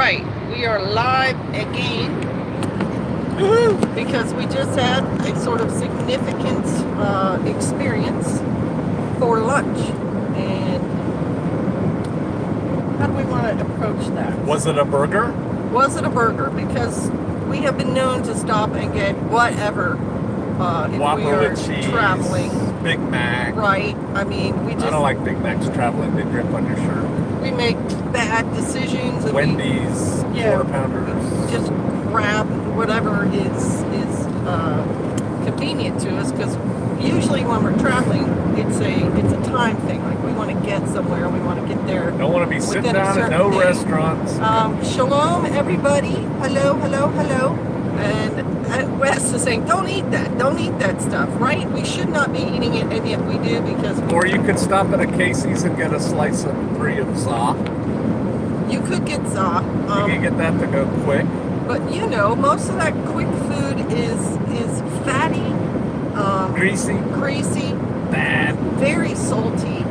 right, we are live again because we just had a sort of significant experience for lunch. And how do we want to approach that? Was it a burger? Was it a burger? Because we have been known to stop and get whatever if Whopper we are with cheese, traveling. Big Mac. Right. I mean, we just I don't like Big Macs traveling. They drip on your shirt. we make bad decisions. And Wendy's, quarter pounders. just grab whatever is convenient to us, because usually when we're traveling, it's a time thing. Like, we want to get somewhere, we want to get there. Don't want to be sitting within a down at certain no day. restaurants. Shalom, everybody. Hello, hello, hello. And Wes is saying, don't eat that stuff, right? We should not be eating it, and yet we do, because Or you could stop at a Casey's and get a slice of 3 of za. you could get za. You can get that to go quick. But most of that quick food is fatty, greasy, Bad. very salty,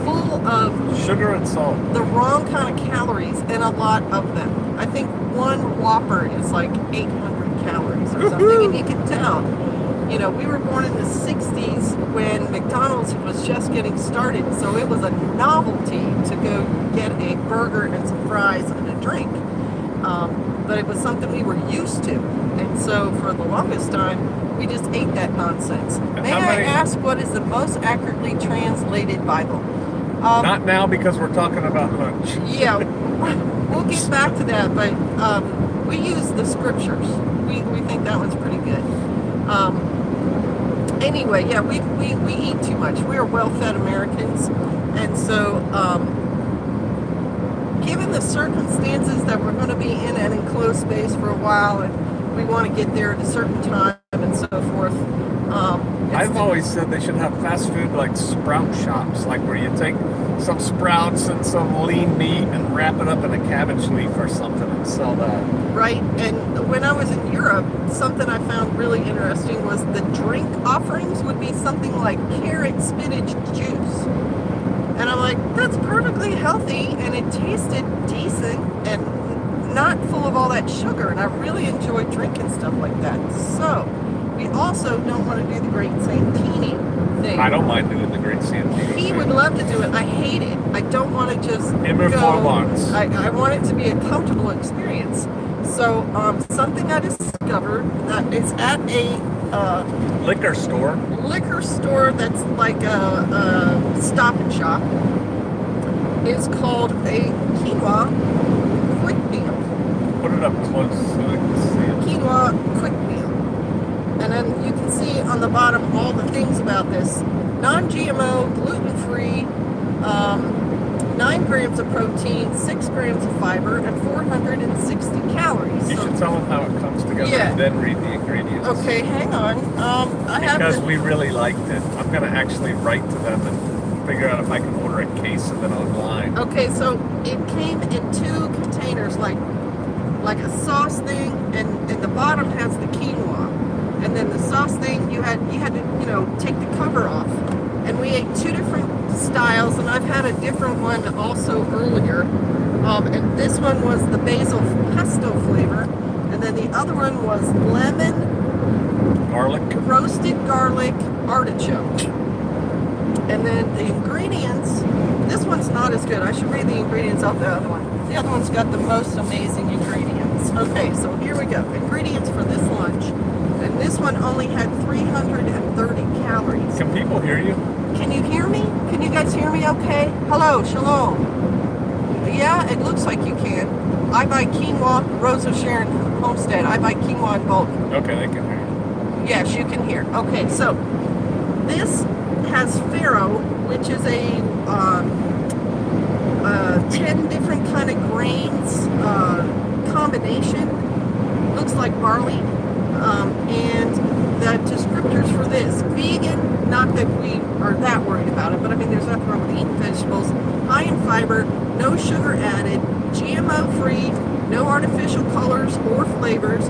full of Sugar and salt. the wrong kind of calories, and a lot of them. I think one Whopper is like 800 calories or something, and you can tell. We were born in the 60s when McDonald's was just getting started, so it was a novelty to go get a burger and some fries and a drink. But it was something we were used to, and so for the longest time, we just ate that nonsense. May I ask, what is the most accurately translated Bible? Not now, because we're talking about lunch. Yeah, we'll get back to that, but we use the scriptures. We think that one's pretty good. Anyway, yeah, we eat too much. We are well-fed Americans, and so given the circumstances that we're going to be in an enclosed space for a while, and we want to get there at a certain time and so forth. I've always said they should have fast food like sprout shops, like where you take some sprouts and some lean meat and wrap it up in a cabbage leaf or something and sell that. Right, and when I was in Europe, something I found really interesting was the drink offerings would be something like carrot spinach juice. And I'm like, that's perfectly healthy, and it tasted decent and not full of all that sugar, and I really enjoyed drinking stuff like that. So, we also don't want to do the Great Santini thing. I don't mind doing the Great Santini. He would love to do it. I hate it. I don't want to just go. I want it to be a comfortable experience. So, something I discovered that is at a liquor store that's like a Stop and Shop is called a quinoa quick meal. Put it up close so I can see it. Quinoa quick meal. And then you can see on the bottom all the things about this. Non-GMO, gluten-free, 9 grams of protein, 6 grams of fiber, and 460 calories. You should tell them how it comes together and then read the ingredients. Okay, hang on. Because we really liked it. I'm going to actually write to them and figure out if I can order a case of it online. Okay, so it came in 2 containers, like a sauce thing, and the bottom has the quinoa. And then the sauce thing, you had to, take the cover off. And we ate 2 different styles, and I've had a different one also earlier. And this one was the basil pesto flavor, and then the other one was lemon, roasted garlic, artichoke. And then the ingredients, this one's not as good. I should read the ingredients off the other one. The other one's got the most amazing ingredients. Okay, so here we go. Ingredients for this lunch. And this one only had 330 calories. Can people hear you? Can you hear me? Can you guys hear me okay? Hello, shalom. Yeah, it looks like you can. I buy quinoa, Rosa Sharon Homestead. I buy quinoa in Bolton. Okay, they can hear you. Yes, you can hear. Okay, so this has farro, which is a 10 different kind of grains combination. Looks like barley. And the descriptors for this: vegan, not that we are that worried about it, but I mean, there's nothing wrong with eating vegetables. High in fiber, no sugar added, GMO free, no artificial colors or flavors.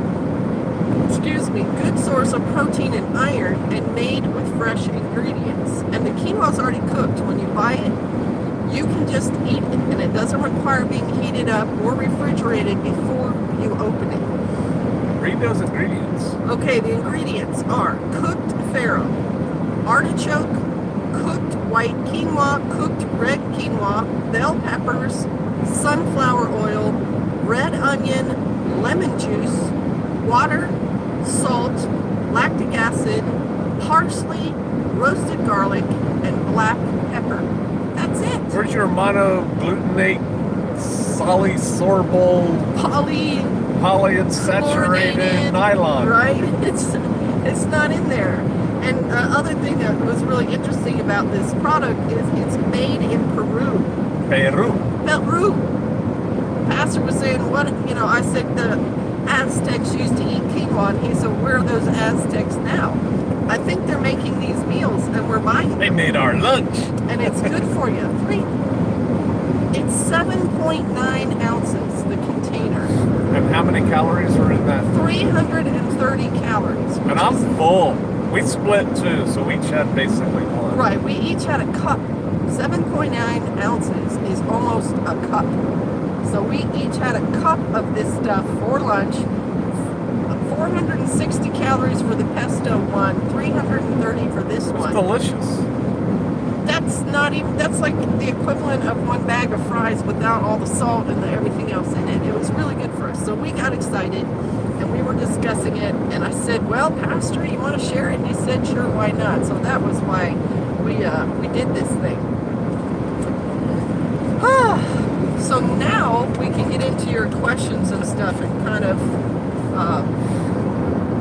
Good source of protein and iron, and made with fresh ingredients. And the quinoa is already cooked. When you buy it, You can just eat it, and it doesn't require being heated up or refrigerated before you open it. Read those ingredients. Okay, the ingredients are cooked farro, artichoke, cooked white quinoa, cooked red quinoa, bell peppers, sunflower oil, red onion, lemon juice, water, salt, lactic acid, parsley, roasted garlic, and black pepper. That's it. Where's your monoglutamate, polysorbal, polyunsaturated Chlorinated, nylon? Right? It's not in there. And other thing that was really interesting about this product is it's made in Peru. Peru. Pastor was saying, what, I said the Aztecs used to eat quinoa, and he said, where are those Aztecs now? I think they're making these meals, and we're buying them. They made our lunch. And it's good for you. It's 7.9 ounces, the container. And how many calories are in that? 330 calories. And I'm full. We split too, so we each had basically one. Right, we each had a cup. 7.9 ounces is almost a cup. So we each had a cup of this stuff for lunch. 460 calories for the pesto one, 330 for this It's one. delicious. That's like the equivalent of one bag of fries without all the salt and everything else in it. It was really good for us. So we got excited and we were discussing it, and I said, well, Pastor, you want to share it? And he said, sure, why not? So that was why we did this thing. So now we can get into your questions and stuff and kind of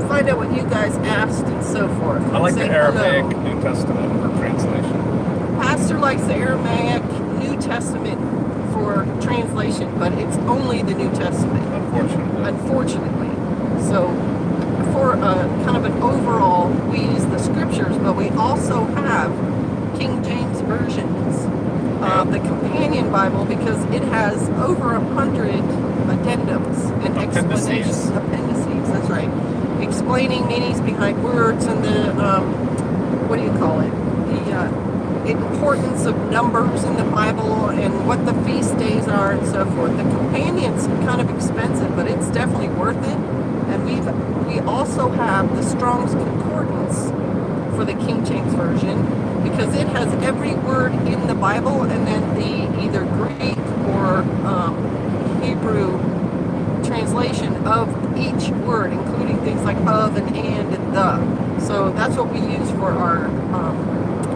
find out what you guys asked and so forth. I like the Say Aramaic hello. New Testament for translation. Pastor likes the Aramaic New Testament for translation, but it's only the New Testament, unfortunately. So for kind of an overall, we use the scriptures, but we also have King James versions, the companion Bible, because it has over 100 addendums and explanations. Appendices, that's right. Explaining meanings behind words and the, what do you call it? The importance of numbers in the Bible and what the feast days are and so forth. The companion's kind of expensive, but it's definitely worth it. And we also have the Strong's Concordance for the King James Version, because it has every word in the Bible and then the either Greek or Hebrew translation of each word, including things like of and the. So that's what we use for our...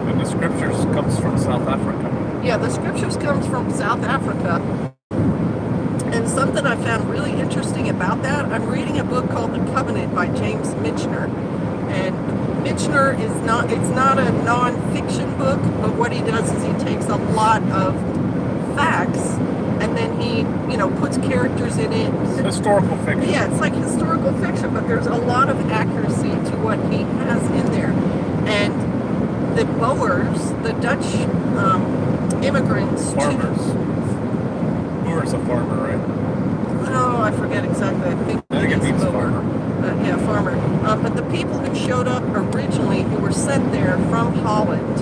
And the scriptures comes from South Africa. Yeah, the scriptures comes from South Africa. And something I found really interesting about that, I'm reading a book called The Covenant by James Michener. And Michener it's not a non-fiction book, but what he does is he takes a lot of facts and then he, puts characters in it. Historical fiction. Yeah, it's like historical fiction, but there's a lot of accuracy to what he has in there. And the Boers, the Dutch immigrants... Farmers. Boer's a farmer, right? Oh, I forget exactly. I think it means farmer. Yeah, farmer. But the people who showed up originally, who were sent there from Holland,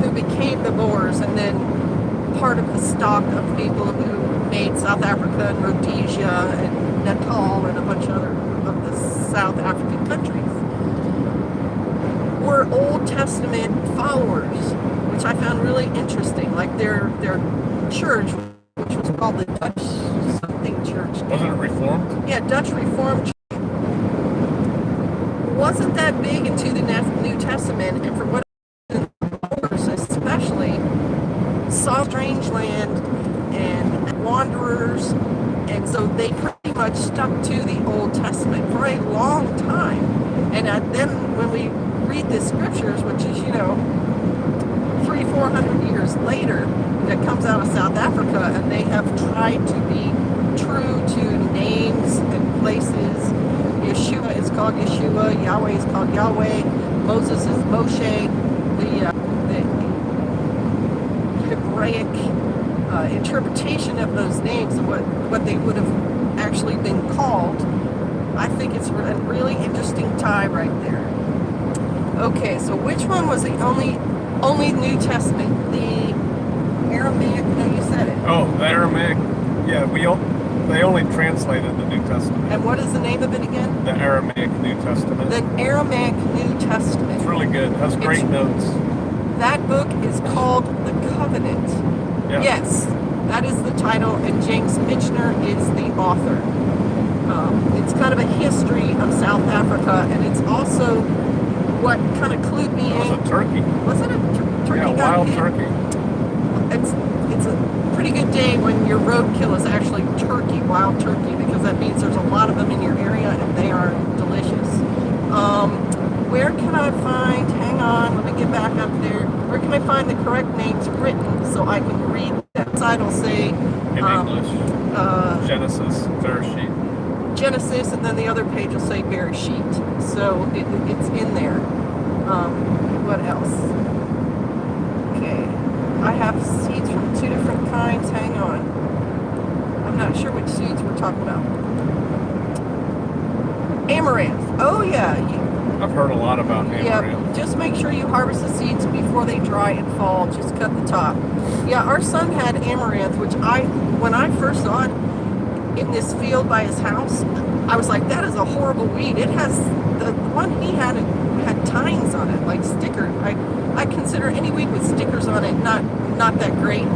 who became the Boers, and then part of the stock of people who made South Africa and Rhodesia and Natal and a bunch of other of the South African countries, were Old Testament followers, which I found really interesting. Like their church, which was called the Dutch something church. Wasn't it Reformed? Yeah, Dutch Reformed Church. Wasn't that big into the New Testament, and for what especially saw strange land and wanderers, and so they pretty much stuck to the Old Testament for a long time. And then when we read the scriptures, which is 300-400 years later, that comes out of South Africa, and they have tried to be true to names and places. Yeshua is called Yeshua, Yahweh is called Yahweh, Moses is Moshe. The Hebraic interpretation of those names and what they would have actually been called, I think it's a really interesting tie right there. Okay, so which one was the only New Testament? The Aramaic. No, you said it. Oh, the Aramaic. Yeah, they only translated the New Testament. And what is the name of it again? The Aramaic New Testament. The Aramaic New Testament. It's really good. It has great notes. That book is called The Covenant. Yeah. Yes, that is the title, and James Michener is the author. It's kind of a history of South Africa, and it's also what kind of clued me It was in. a turkey. Was it a turkey? Yeah, got wild hit? turkey. It's a pretty good day when your roadkill is actually turkey, wild turkey, because that means there's a lot of them in your area and they are delicious. Where can I find, hang on, let me get back up there. Where can I find the correct names written so I can read that side? Will say In English. Genesis, Bereshit. Genesis, and then the other page will say Bereshit. So it's in there. What else? Okay. I have seeds from 2 different kinds. Hang on. I'm not sure which seeds we're talking about. Amaranth. Oh, yeah. I've heard a lot about amaranth. Yeah, just make sure you harvest the seeds before they dry and fall. Just cut the top. Yeah, our son had amaranth, which when I first saw it in this field by his house, I was like, that is a horrible weed. It has, the one he had tines on it, like stickers. I consider any weed with stickers on it not that great.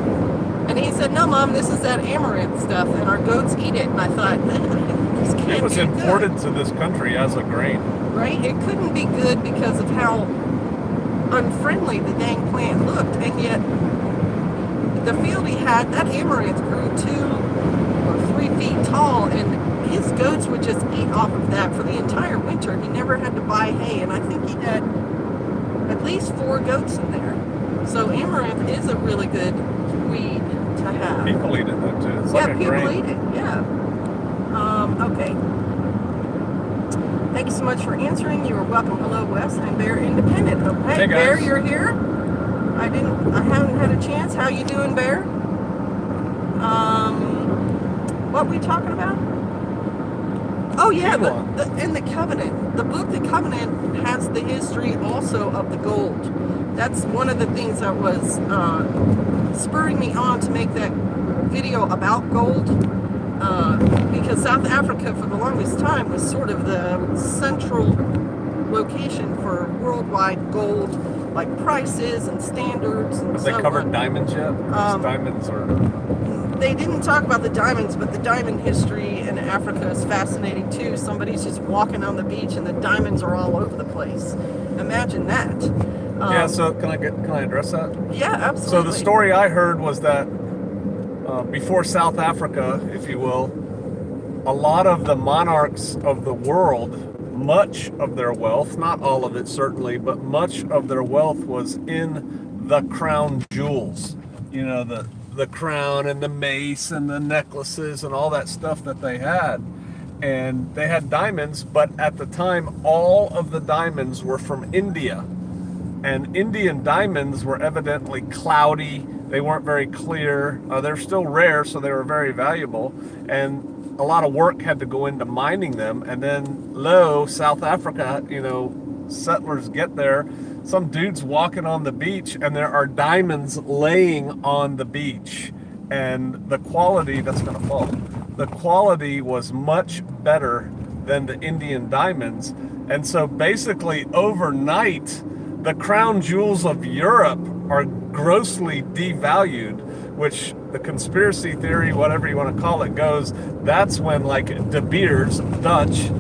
And he said, no, Mom, this is that amaranth stuff, and our goats eat it. And I thought, this can't It was be imported good. to this country as a grain. Right? It couldn't be good because of how unfriendly the dang plant looked. And yet, the field he had, that amaranth grew 2 or 3 feet tall, and his goats would just eat off of that for the entire winter. He never had to buy hay, and I think he had at least 4 goats in there. So amaranth is a really good weed to have. People eat it though too. It's Yeah, like a people grain. eat it. Yeah. Okay. Thank you so much for answering. You are welcome. Hello, Wes. I'm Bear Independent. Oh, hey, Hey, Bear, guys. you're here. I haven't had a chance. How you doing, Bear? What we talking about? Oh yeah, in the Covenant. The book, The Covenant, has the history also of the gold. That's one of the things that was spurring me on to make that video about gold. Because South Africa, for the longest time, was sort of the central location for worldwide gold, like prices and standards and Have so they covered on. diamonds yet? Because diamonds are. They didn't talk about the diamonds, but the diamond history in Africa is fascinating too. Somebody's just walking on the beach and the diamonds are all over the place. Imagine that. Yeah. So can I address that? Yeah, absolutely. So the story I heard was that before South Africa, if you will, a lot of the monarchs of the world, much of their wealth, not all of it certainly, but much of their wealth was in the crown jewels. You know, the crown and the mace and the necklaces and all that stuff that they had. And they had diamonds, but at the time, all of the diamonds were from India. And Indian diamonds were evidently cloudy. They weren't very clear. They're still rare, so they were very valuable. And a lot of work had to go into mining them. And then, South Africa, settlers get there. Some dude's walking on the beach, and there are diamonds laying on the beach. And the quality, that's going to fall. The quality was much better than the Indian diamonds. And so basically, overnight, the crown jewels of Europe are grossly devalued, which the conspiracy theory, whatever you want to call it, goes, that's when like De Beers, Dutch,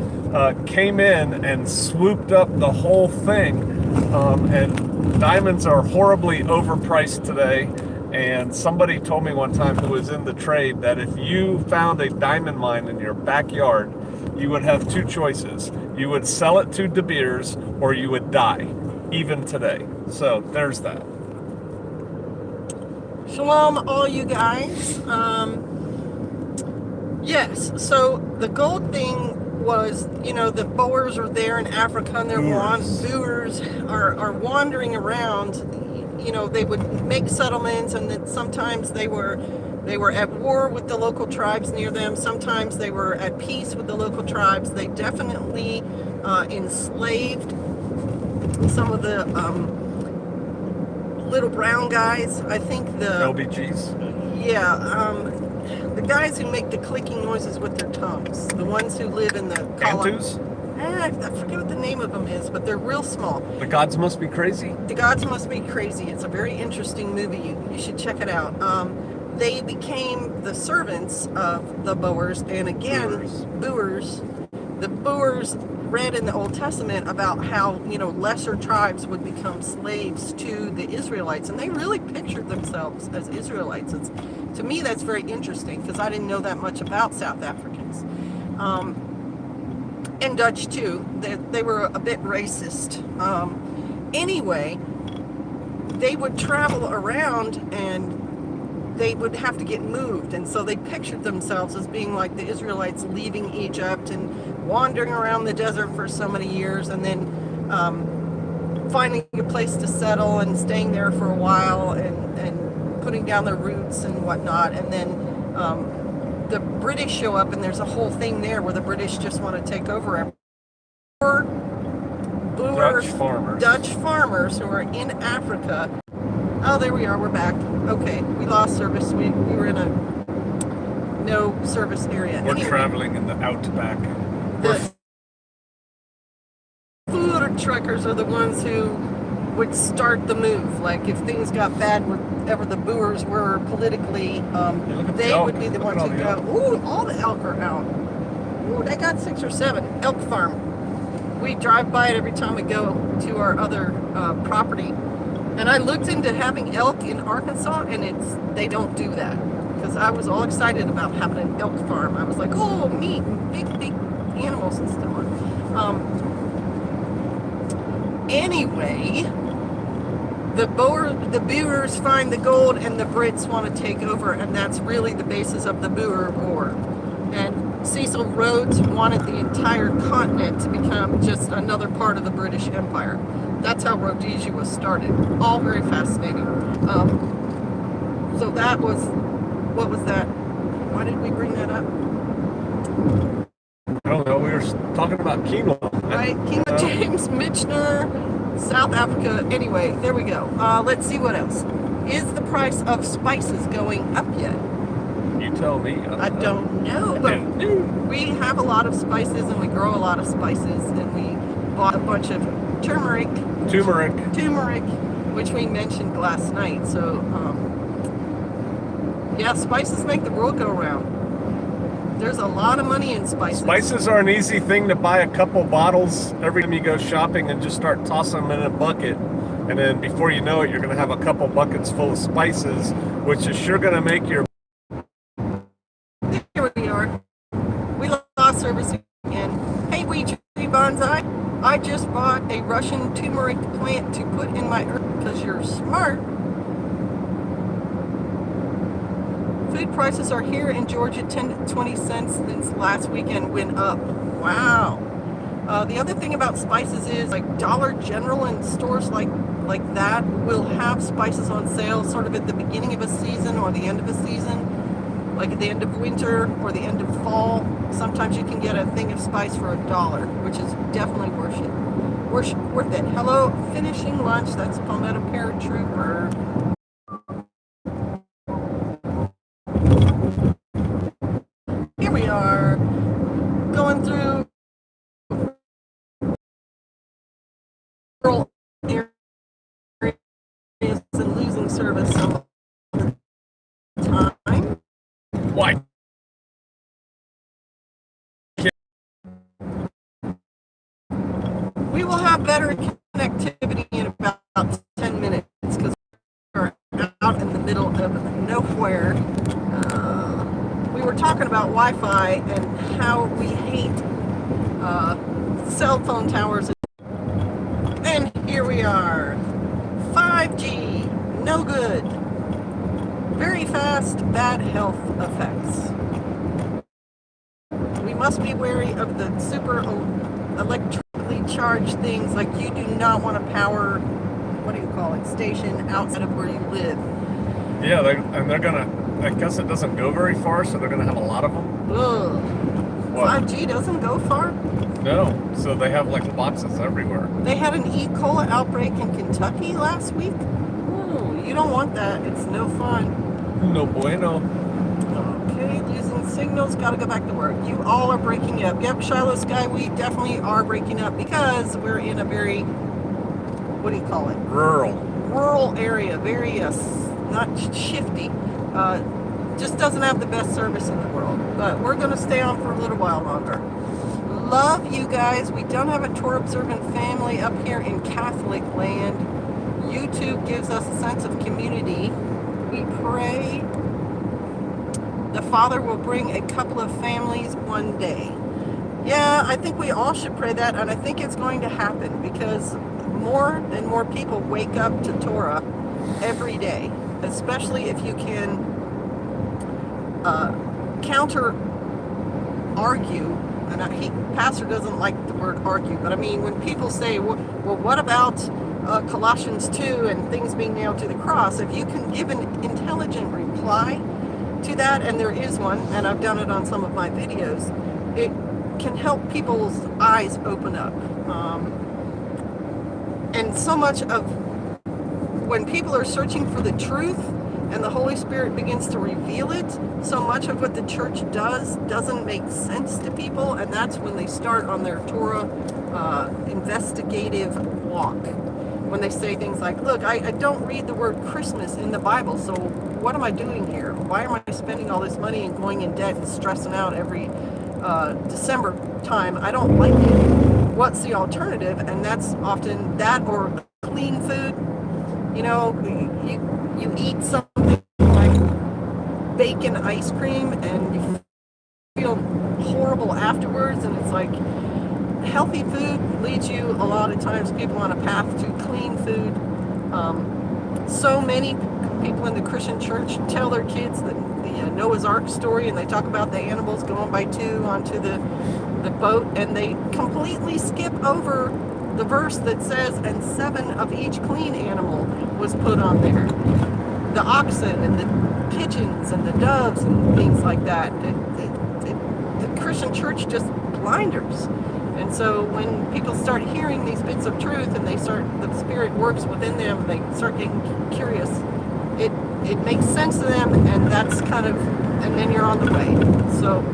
came in and swooped up the whole thing. And diamonds are horribly overpriced today. And somebody told me one time who was in the trade that if you found a diamond mine in your backyard, you would have 2 choices. You would sell it to De Beers or you would die, even today. So there's that. Shalom, all you guys. Yes, so the gold thing was, the Boers are there in Africa and Boers are wandering around. They would make settlements, and then sometimes they were at war with the local tribes near them. Sometimes they were at peace with the local tribes. They definitely enslaved some of the little brown guys. I think the LBGs. yeah, the guys who make the clicking noises with their tongues, the ones who live in the Bantus? I forget what the name of them is, but they're real small. The gods must be crazy. The Gods Must Be Crazy. It's a very interesting movie. You should check it out. They became the servants of the Boers, and again, Boers. The Boers read in the Old Testament about how, you know, lesser tribes would become slaves to the Israelites, and they really pictured themselves as Israelites. To me, that's very interesting because I didn't know that much about South Africans. And Dutch too. They were a bit racist. Anyway, they would travel around and they would have to get moved, and so they pictured themselves as being like the Israelites leaving Egypt and wandering around the desert for so many years, and then finding a place to settle and staying there for a while and putting down their roots and whatnot, and then the British show up, and there's a whole thing there where the British just want to take over everything. Dutch farmers who are in Africa. Oh, there we are. We're back. Okay, we lost service. We were in a no service area. We're traveling in the outback. The food truckers are the ones who would start the move. Like if things got bad wherever the Boers were politically, they would be the ones who go, ooh, all the elk are out. Ooh, they got 6 or 7. Elk farm. We drive by it every time we go to our other property. And I looked into having elk in Arkansas, and they don't do that. Because I was all excited about having an elk farm. I was like, oh, meat, big animals and stuff. Anyway, the Boers find the gold, and the Brits want to take over, and that's really the basis of the Boer War. And Cecil Rhodes wanted the entire continent to become just another part of the British Empire. That's how Rhodesia was started. All very fascinating. So that was, what was that? Why did we bring that up? I don't know. We were talking about quinoa. Right, King James Michener, South Africa. Anyway, there we go. Let's see what else. Is the price of spices going up yet? You tell me. I don't know, but we have a lot of spices, and we grow a lot of spices, and we bought a bunch of turmeric, which we mentioned last night. So, yeah, spices make the world go round. There's a lot of money in spices. Spices are an easy thing to buy a couple bottles every time you go shopping and just start tossing them in a bucket. And then before you know it, you're going to have a couple buckets full of spices, which is sure going to make your... Here we are. We lost service again. Hey, Wee Tree Bonsai. I just bought a Russian turmeric plant to put in my herb because you're smart. Food prices are here in Georgia 10 to 20 cents since last weekend went up. Wow. The other thing about spices is like Dollar General and stores like that will have spices on sale sort of at the beginning of a season or the end of a season. Like at the end of winter or the end of fall. Sometimes you can get a thing of spice for $1, which is definitely worth it. Hello, finishing lunch. That's Palmetto Paratrooper. Here we are, going through rural areas and losing service all the time. Why? We will have better connectivity in about 10 minutes because we're out in the middle of nowhere. We were talking about Wi-Fi and how we hate cell phone towers. And here we are. 5G, no good. Very fast, bad health effects. We must be wary of the super electrically charged things, like you do not want to power, station outside of where you live. Yeah, they're gonna, I guess it doesn't go very far, so they're gonna have a lot of them. Ugh. What? 5G doesn't go far? No, so they have like boxes everywhere. They had an E. coli outbreak in Kentucky last week. Ooh. You don't want that. It's no fun. No bueno. Okay, losing signals. Got to go back to work. You all are breaking up. Yep, Shiloh Sky, we definitely are breaking up because we're in a very, what do you call it? Rural area. Very, not shifty. Just doesn't have the best service in the world. But we're going to stay on for a little while longer. Love you guys. We don't have a Torah observant family up here in Catholic land. YouTube gives us a sense of community. We pray the Father will bring a couple of families one day. Yeah, I think we all should pray that, and I think it's going to happen because more and more people wake up to Torah every day, especially if you can counter argue. And pastor doesn't like the word argue, but I mean, when people say, well, what about Colossians 2 and things being nailed to the cross? If you can give an intelligent reply to that, and there is one, and I've done it on some of my videos, it can help people's eyes open up. And so much of when people are searching for the truth and the Holy Spirit begins to reveal it, so much of what the church does doesn't make sense to people, and that's when they start on their Torah investigative walk. When they say things like, look, I don't read the word Christmas in the Bible, so what am I doing here? Why am I spending all this money and going in debt and stressing out every December time? I don't like it. What's the alternative? And that's often that or clean food. You know, you eat something like bacon ice cream and you feel horrible afterwards, and it's like healthy food leads you a lot of times people on a path to clean food. So many people in the Christian church tell their kids the Noah's Ark story, and they talk about the animals going by two onto the boat, and they completely skip over the verse that says, and 7 of each clean animal was put on there. The oxen and the pigeons and the doves and things like that. The Christian church just blinders. And so when people start hearing these bits of truth and the Spirit works within them, they start getting curious. It makes sense to them, and that's kind of, and then you're on the way. So,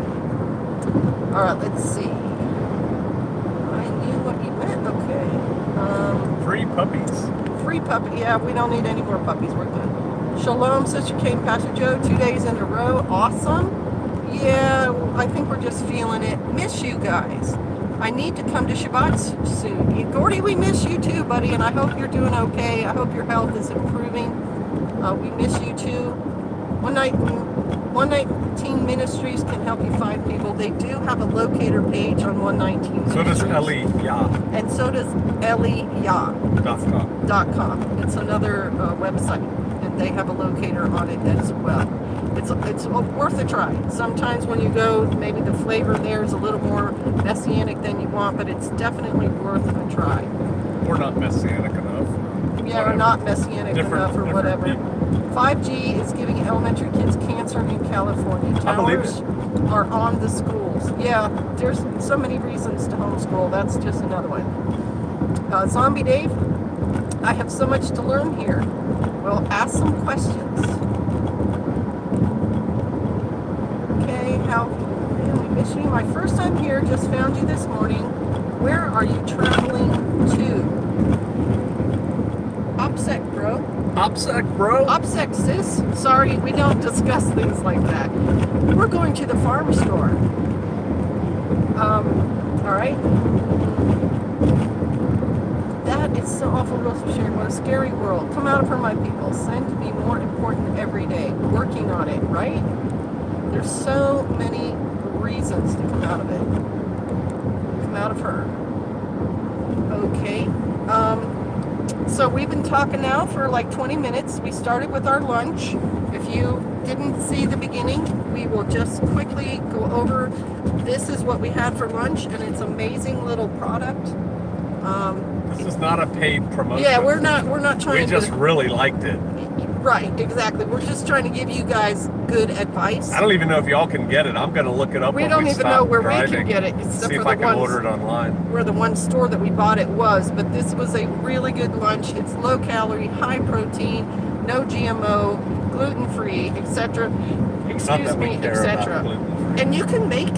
all right, let's see. I knew what you meant. Okay. Free puppies. Free puppy. Yeah, we don't need any more puppies. We're good. Shalom, Sister Kate and Pastor Joe. 2 days in a row. Awesome. Yeah, I think we're just feeling it. Miss you guys. I need to come to Shabbat soon. Gordy, we miss you too, buddy, and I hope you're doing okay. I hope your health is improving. We miss you too. 119 Ministries can help you find people. They do have a locator page on 119 Ministries. So does Eliyah. And so does Eliyah.com. It's another website, and they have a locator on it as well. It's worth a try. Sometimes when you go, maybe the flavor there is a little more messianic than you want, but it's definitely worth a try. We're not messianic enough. Yeah, or not messianic enough or whatever. People. 5G is giving elementary kids cancer in California. Towers are on the schools. Yeah, there's so many reasons to homeschool. That's just another one. Zombie Dave, I have so much to learn here. Well, ask some questions. Okay, man, we miss you. My first time here, just found you this morning. Where are you traveling to? OPSEC, bro. OPSEC, bro? OPSEC, sis. Sorry, we don't discuss things like that. We're going to the farm store. All right. That is so awful, Rose sharing. What a scary world. Come out of her, my people. Sin to be more important every day. Working on it, right? There's so many reasons to come out of it. Come out of her. Okay. So we've been talking now for like 20 minutes. We started with our lunch. If you didn't see the beginning, we will just quickly go over. This is what we had for lunch, and it's amazing little product. This is not a paid promotion. Yeah, we're not trying to. We just really liked it. Right, exactly. We're just trying to give you guys good advice. I don't even know if y'all can get it. I'm going to look it up. We don't even know where we can get it, except see for if I the can ones order it online. where the one store that we bought it was. But this was a really good lunch. It's low calorie, high protein, no GMO, gluten-free, etc. Not Excuse that we me, care about etc. gluten-free. And you can make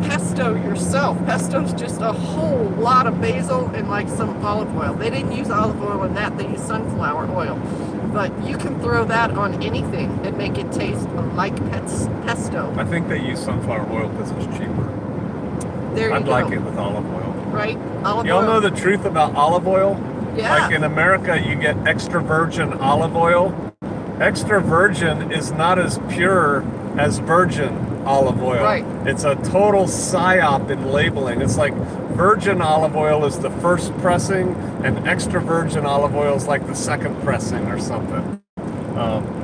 pesto yourself. Pesto's just a whole lot of basil and like some olive oil. They didn't use olive oil in that, they used sunflower oil. But you can throw that on anything and make it taste like pesto. I think they use sunflower oil because it's cheaper. There you I'd go. like it with olive oil. Right? Olive Y'all oil. know the truth about olive oil? Yeah. Like in America, you get extra virgin olive oil. Extra virgin is not as pure as virgin olive oil. Right. It's a total psyop in labeling. It's like virgin olive oil is the first pressing, and extra virgin olive oil is like the second pressing or something.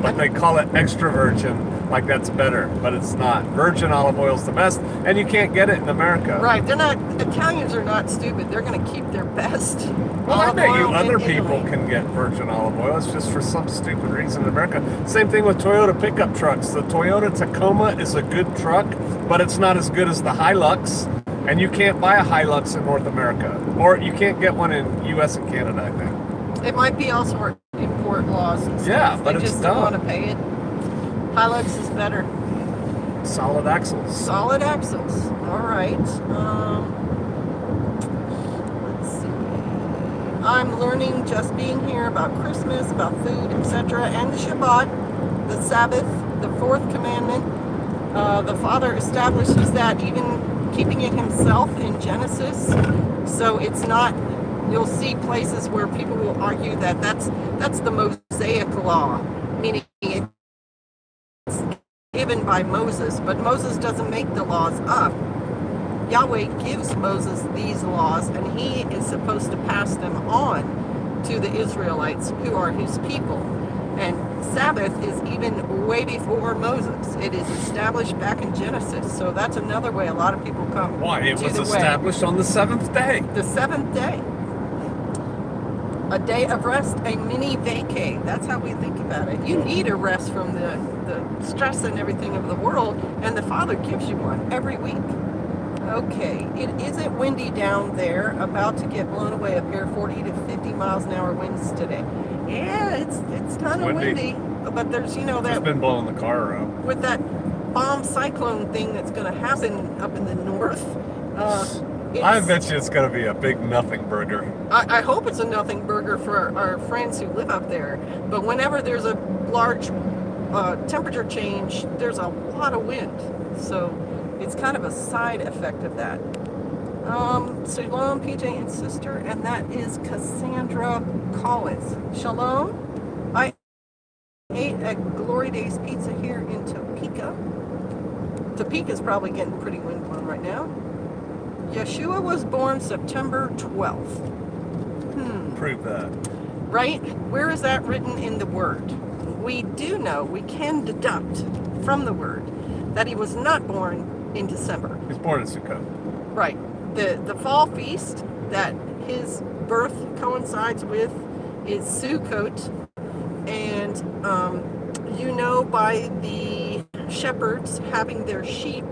But they call it extra virgin, like that's better, but it's not. Virgin olive oil is the best, and you can't get it in America. Right, they're not. Italians are not stupid. They're going to keep their best. Well, I olive bet you oil other in people Italy. can get virgin olive oil. It's just for some stupid reason in America. Same thing with Toyota pickup trucks. The Toyota Tacoma is a good truck, but it's not as good as the Hilux. And you can't buy a Hilux in North America, or you can't get one in U.S. and Canada, I think. It might be also our import laws and stuff. Yeah, but they it's just don't dumb. want to pay it. Hilux is better. Solid axles. Solid axles. All right. Let's see. I'm learning just being here about Christmas, about food, etc., and the Shabbat, the Sabbath, the fourth commandment. The Father establishes that even keeping it himself in Genesis. So it's not. You'll see places where people will argue that that's the Mosaic law, meaning it's given by Moses, but Moses doesn't make the laws up. Yahweh gives Moses these laws, and he is supposed to pass them on to the Israelites, who are his people. And Sabbath is even way before Moses. It is established back in Genesis. So that's another way a lot of people come. Why? It to was the way. established on the seventh day. The seventh day. A day of rest, a mini vacay. That's how we think about it. You need a rest from the stress and everything of the world, and the Father gives you one every week. Okay, it isn't windy down there, about to get blown away up here, 40 to 50 miles an hour winds today. Yeah, it's kind of windy, but there's, It's that been blowing the car around. with that bomb cyclone thing that's going to happen up in the north. I bet you it's going to be a big nothing burger. I hope it's a nothing burger for our friends who live up there. But whenever there's a large temperature change, there's a lot of wind. So it's kind of a side effect of that. Shalom, PJ and sister, and that is Cassandra Collins. Shalom. I ate at Glory Days Pizza here in Topeka. Topeka's probably getting pretty windblown right now. Yeshua was born September 12th. Prove that. Right? Where is that written in the Word? We do know, we can deduct from the Word that he was not born in December. He's born in Sukkot. Right. The fall feast that his birth coincides with is Sukkot. And by the shepherds having their sheep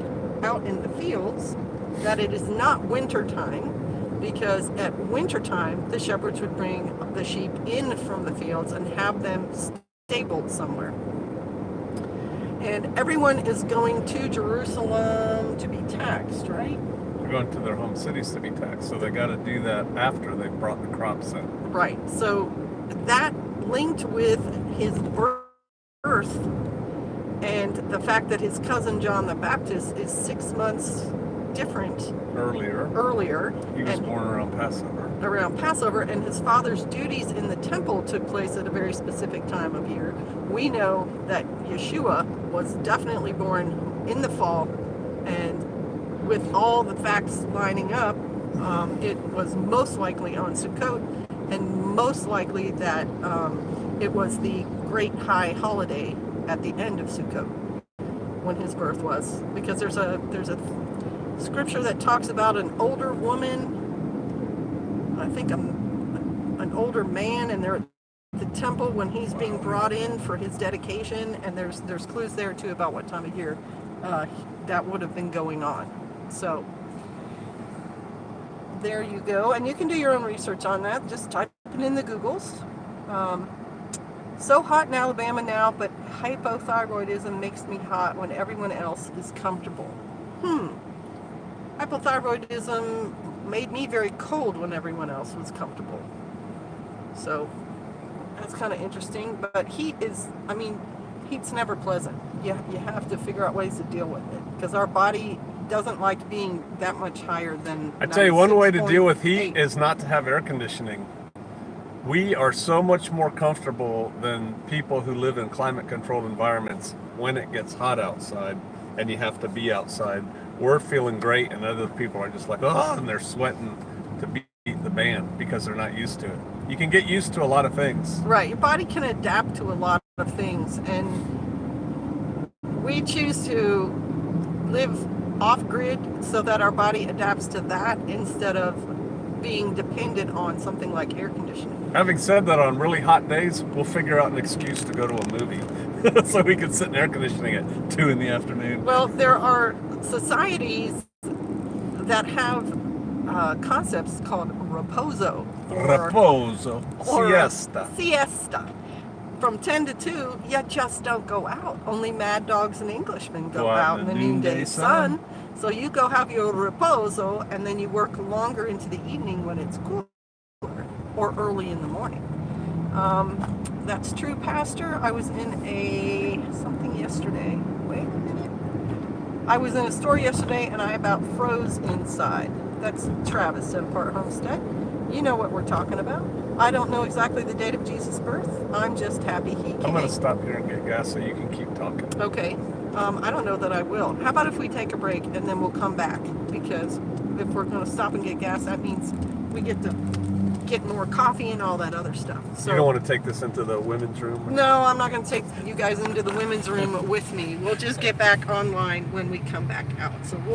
out in the fields, that it is not winter time, because at winter time the shepherds would bring the sheep in from the fields and have them stabled somewhere. And everyone is going to Jerusalem to be taxed, right? They're going to their home cities to be taxed, so they got to do that after they've brought the crops in. Right. So that linked with his birth and the fact that his cousin John the Baptist is 6 months different earlier. He was and born around Passover. And his father's duties in the temple took place at a very specific time of year. We know that Yeshua was definitely born in the fall, and with all the facts lining up, it was most likely on Sukkot, and most likely that it was the great high holiday at the end of Sukkot when his birth was, because there's a scripture that talks about an older woman, I think an older man, and they're at the temple when he's being brought in for his dedication, and there's clues there too about what time of year that would have been going on. So there you go, and you can do your own research on that. Just type it in the Googles. So hot in Alabama now, but hypothyroidism makes me hot when everyone else is comfortable. Hypothyroidism made me very cold when everyone else was comfortable. So that's kind of interesting. But heat's never pleasant. You have to figure out ways to deal with it because our body doesn't like being that much higher than. I tell you, one way to deal with heat 96.8. is not to have air conditioning. We are so much more comfortable than people who live in climate controlled environments when it gets hot outside and you have to be outside. We're feeling great and other people are just like, oh, and they're sweating to beat the band because they're not used to it. You can get used to a lot of things. Right, your body can adapt to a lot of things, and we choose to live off grid so that our body adapts to that instead of being dependent on something like air conditioning. Having said that, on really hot days, we'll figure out an excuse to go to a movie so we can sit in air conditioning at 2 in the afternoon. Well, there are societies that have concepts called reposo. Reposo. Or Siesta. siesta. From 10 to 2, you just don't go out. Only mad dogs and Englishmen go out in the noonday sun. So you go have your reposo, and then you work longer into the evening when it's cooler, or early in the morning. That's true, Pastor. I was in something yesterday. Wait a minute. I was in a store yesterday, and I about froze inside. That's Travis at Part Homestead. You know what we're talking about. I don't know exactly the date of Jesus' birth. I'm just happy he came. I'm going to stop here and get gas so you can keep talking. Okay. I don't know that I will. How about if we take a break and then we'll come back? Because if we're going to stop and get gas, that means we get to get more coffee and all that other stuff. So, You don't want to take this into the women's room? no, I'm not going to take you guys into the women's room with me. We'll just get back online when we come back out. So we'll